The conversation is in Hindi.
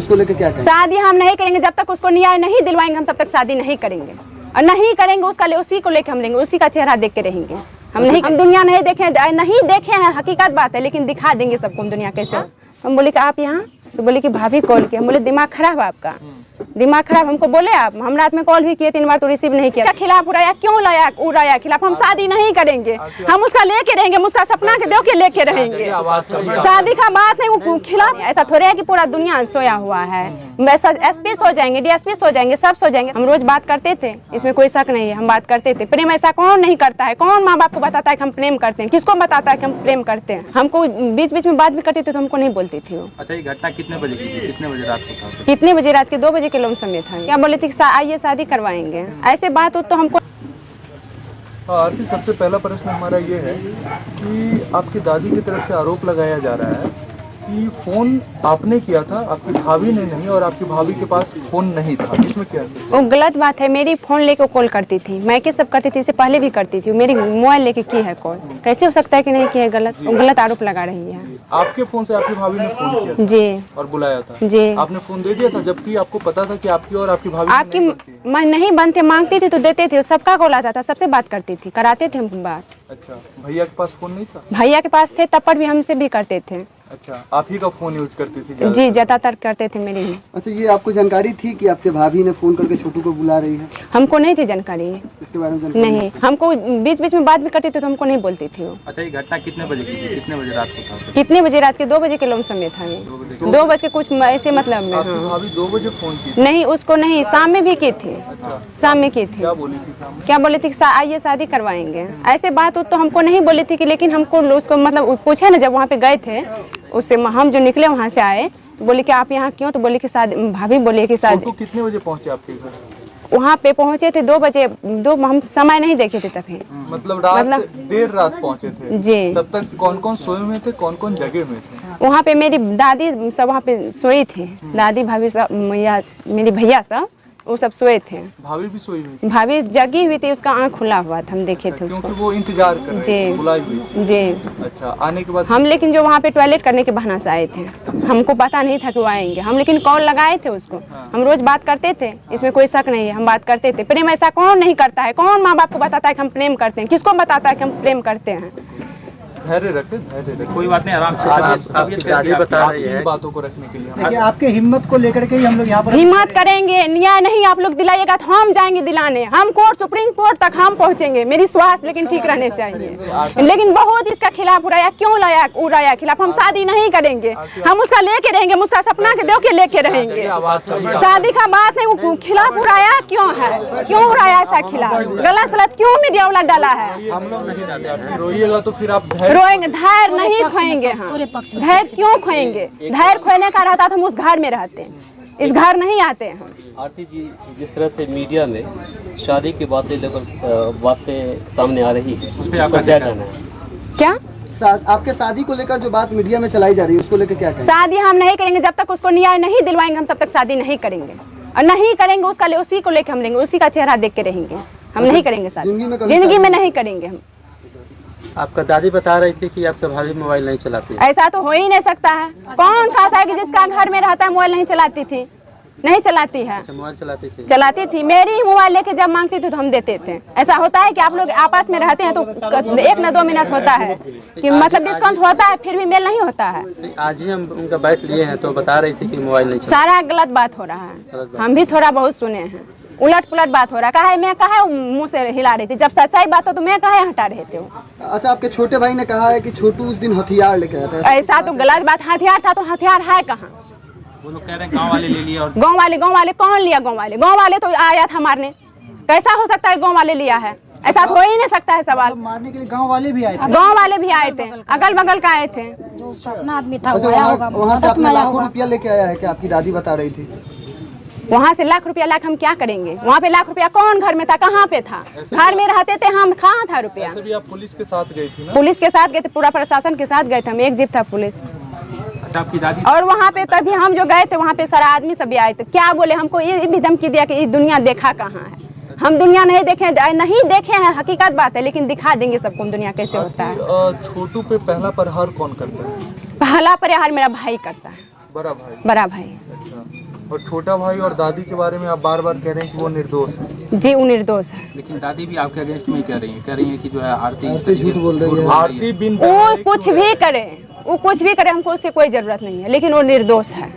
उसको लेकर क्या करें? शादी हम नहीं करेंगे जब तक उसको न्याय नहीं दिलवाएंगे, हम तब तक शादी नहीं करेंगे और नहीं करेंगे उसका उसी को लेकर हम लेंगे, उसी का चेहरा देख के रहेंगे। हम दुनिया नहीं देखे हैं, हकीकत बात है, लेकिन दिखा देंगे सबको हम दुनिया कैसे। हम बोले कि आप यहाँ, तो बोले कि भाभी कॉल किया। हम बोले दिमाग खराब है आपका, दिमाग खराब। हमको बोले आप, हम रात में कॉल भी किए 3 बार तो रिसीव नहीं किया। खिलाफ उड़ाया, क्यों लाया उड़ाया खिलाफ? हम शादी नहीं करेंगे, हम उसका लेके रहेंगे, उसका सपना के दो के लेके रहेंगे। शादी का बात नहीं, वो खिलाफ। ऐसा थोड़े है कि पूरा दुनिया सोया हुआ है। वैसा एसपी सो जाएंगे, डीएसपी सो जाएंगे, सब सो जाएंगे। हम रोज बात करते थे, इसमें कोई शक नहीं है, हम बात करते थे। प्रेम ऐसा कौन नहीं करता है? कौन माँ बाप को बताता है कि हम प्रेम करते हैं? किसको बताता है कि हम प्रेम करते हैं? हमको बीच बीच में बात भी करती थी तो हमको नहीं बोलती थी वो। अच्छा, ये घटना कितने बजे की थी? कितने बजे रात को था? कितने बजे? रात के 2 बजे के लमसम था। क्या बोले थे आइए शादी करवाएंगे, ऐसे बात हो तो हमको। आरती, सबसे पहला प्रश्न हमारा ये है कि आपकी दादी की तरफ से आरोप लगाया जा रहा है कि फोन आपने किया था, आपकी भाभी ने नहीं, और आपकी भाभी के पास फोन नहीं था। इसमें क्या है? वो गलत बात है। मेरी फोन लेके कॉल करती थी, मैं के सब करती थी, इससे पहले भी करती थी। मेरी मोबाइल लेके की है कॉल, कैसे हो सकता है कि नहीं की है? गलत, वो गलत आरोप लगा रही है। आपके फोन से आपकी भाभी ने फोन किया था? जी। और बुलाया था? जी। आपने फोन दे दिया था जबकि आपको पता था कि आपकी और आपकी भाभी आपकी मैं नहीं बनते, मांगती थी तो देते थे, सबका कॉल आता था, सबसे बात करती थी, कराते थे हम बात। अच्छा, भैया के पास फोन नहीं था? भैया के पास थे, तब पर भी हमसे भी करते थे। अच्छा, आप ही का फोन यूज करती थी? जी, ज्यादातर करते थे मेरे ही। अच्छा, ये आपको जानकारी थी कि आपके भाभी ने फोन करके छोटू को बुला रही है? हमको नहीं थी जानकारी इसके बारे में जानकारी नहीं, हमको बीच बीच में बात भी करती थी तो हमको नहीं बोलती थी वो। अच्छा, ये घटना कितने बजे की थी? कितने बजे रात को था? कितने बजे? रात के 2 बजे के लमसम था ये। 2 बज के कुछ ऐसे मतलब में। आपकी भाभी 2 बजे फोन की? नहीं, उसको नहीं, शाम में भी की थी। अच्छा, शाम में की थी। क्या बोली थी शाम में? क्या बोली थी? आइए शादी करवाएंगे, ऐसे बात हो तो हमको नहीं बोली थी कि, लेकिन हमको उसको मतलब पूछे ना, जब वहाँ पे गए थे उससे, हम जो निकले वहाँ से आए तो बोले कि आप यहाँ क्यों? तो बोले कि शादी, भाभी बोले कि शादी। कितने बजे पहुँचे आपके घर? वहाँ पे पहुँचे थे 2 बजे, हम समय नहीं देखे थे तभी। मतलब देर रात पहुँचे थे? जी। तब तक कौन कौन सोए हुए थे, कौन कौन जगे हुए थे? वहाँ पे मेरी दादी सब वहाँ पे सोई थी, दादी भाभी सब या मेरी भैया सब, वो सब सोए थे। भाभी भी सोई हुई थी? भाभी जगी हुई थी, उसका आँख खुला हुआ था, हम देखे थे उसको। क्योंकि वो इंतजार कर रहे थे, बुलाई हुई। जी। अच्छा, आने के बाद हम लेकिन जो वहाँ पे टॉयलेट करने के बहाने से आए थे, हमको पता नहीं था कि वो आएंगे। हम लेकिन कॉल लगाए थे उसको, हम रोज बात करते थे, इसमें कोई शक नहीं है, हम बात करते थे। प्रेम ऐसा कौन नहीं करता है? कौन माँ बाप को बताता है कि हम प्रेम करते हैं? किसको बताता है कि हम प्रेम करते हैं? धैर्य रखे, धैर्य रखे, कोई बात नहीं, आराम से। दादी बता रही है बातों को रखने के लिए। देखिए, आपके हिम्मत को लेकर के ही हम लोग यहाँ पर हिम्मत करेंगे। न्याय नहीं आप लोग दिलाइएगा तो हम जाएंगे दिलाने, हम कोर्ट, सुप्रीम कोर्ट तक हम पहुँचेंगे। मेरी स्वास्थ्य लेकिन ठीक रहने चाहिए। लेकिन बहुत इसका खिलाफ उड़ाया, क्यों लाया उड़ाया खिलाफ? हम शादी नहीं करेंगे, हम उसका लेके रहेंगे, उसका सपना के दो के लेके रहेंगे। शादी का बात नहीं, वो खिलाफ उड़ाया क्यों है? क्यों उड़ाया ऐसा खिलाफ? गलत सलत क्यों मीडिया वाला डाला है? हम लोग नहीं डाले। रोइएगा तो फिर आप रोएंगे, धैर्य नहीं खोएंगे हम। धैर्य क्यों खोएंगे? धैर्य खोने का रहता तो हम उस घर में रहते, इस घर नहीं आते हैं हम। आरती जी, जिस तरह से मीडिया में शादी की बातें लेकर बातें सामने आ रही है, उस पर आपका क्या कहना है? क्या आपके शादी को लेकर जो बात मीडिया में चलाई जा रही है उसको लेकर क्या कहें? शादी हम नहीं करेंगे जब तक उसको न्याय नहीं दिलवाएंगे, हम तब तक शादी नहीं करेंगे और नहीं करेंगे उसका उसी को लेकर हम लेंगे, उसी का चेहरा देख के रहेंगे। हम नहीं करेंगे शादी, जिंदगी में नहीं करेंगे हम। आपका दादी बता रही थी कि आपके भाभी मोबाइल नहीं चलाती है। ऐसा तो हो ही नहीं सकता है। कौन कहता है कि जिसका घर में रहता है मोबाइल नहीं चलाती थी? नहीं चलाती है। मोबाइल चलाती थी? चलाती थी। मेरी ही मोबाइल लेके जब मांगती थी तो हम देते थे। ऐसा होता है कि आप लोग आपस में रहते हैं तो 1 न 2 मिनट होता है कि मतलब डिस्काउंट होता है, फिर भी मेल नहीं होता है। आज ही हम उनका बैठ लिए हैं तो बता रही थी कि मोबाइल नहीं चलाती। सारा गलत बात हो रहा है, हम भी थोड़ा बहुत सुने हैं। उलट पुलट बात हो रहा है। कहा है मैं कहा मुंह से हिला रही थी, जब सच्चाई बात हो तो मैं कहा हटा रहे थे। अच्छा, आपके छोटे भाई ने कहा है कि छोटू उस दिन हथियार लेके आया था। ऐसा तो गलत बात, हथियार था तो हथियार है कहाँ? वो लोग कह रहे हैं गांव वाले ले लिए। और गांव वाले कौन लिया? गांव वाले तो आया था मारने। कैसा हो सकता है गांव वाले लिया है? ऐसा हो ही नहीं सकता है। सवाल मारने के लिए गांव वाले भी आए थे। गांव वाले भी आए थे, अगल बगल का आए थे। जो अपना आदमी था वहाँ से आपने लाखों रुपया लेके आया है कि आपकी दादी बता रही थी? वहाँ से लाख रुपया हम क्या करेंगे? वहाँ पे लाख रुपया कौन घर में था? कहाँ पे था? घर में रहते थे हम, कहाँ था रुपया? भी आप पुलिस के साथ गई थी ना? पुलिस के साथ गए थे, पूरा प्रशासन के साथ गए थे हम, एक जीप था पुलिस। अच्छा, आपकी दादी और वहाँ पे तभी हम जो गए थे वहाँ पे सारा आदमी सब भी आए थे। क्या बोले हमको? ये भी धमकी दिया कि ये दुनिया देखा कहाँ है। हम दुनिया नहीं देखे हैं, हकीकत बात है, लेकिन दिखा देंगे सबको हम दुनिया कैसे होता है। छोटू पे पहला प्रहार कौन करता है? पहला प्रहार मेरा भाई करता है, बड़ा भाई। बड़ा भाई। अच्छा। और छोटा भाई और दादी के बारे में आप बार बार कह रहे हैं कि वो निर्दोष है। जी वो निर्दोष है। लेकिन दादी भी आपके अगेंस्ट में ही कह रही है कि जो है आरती झूठ बोल रही है। आरती बिन वो कुछ भी करे, वो कुछ भी करे, हमको उससे कोई जरूरत नहीं है, लेकिन वो निर्दोष है।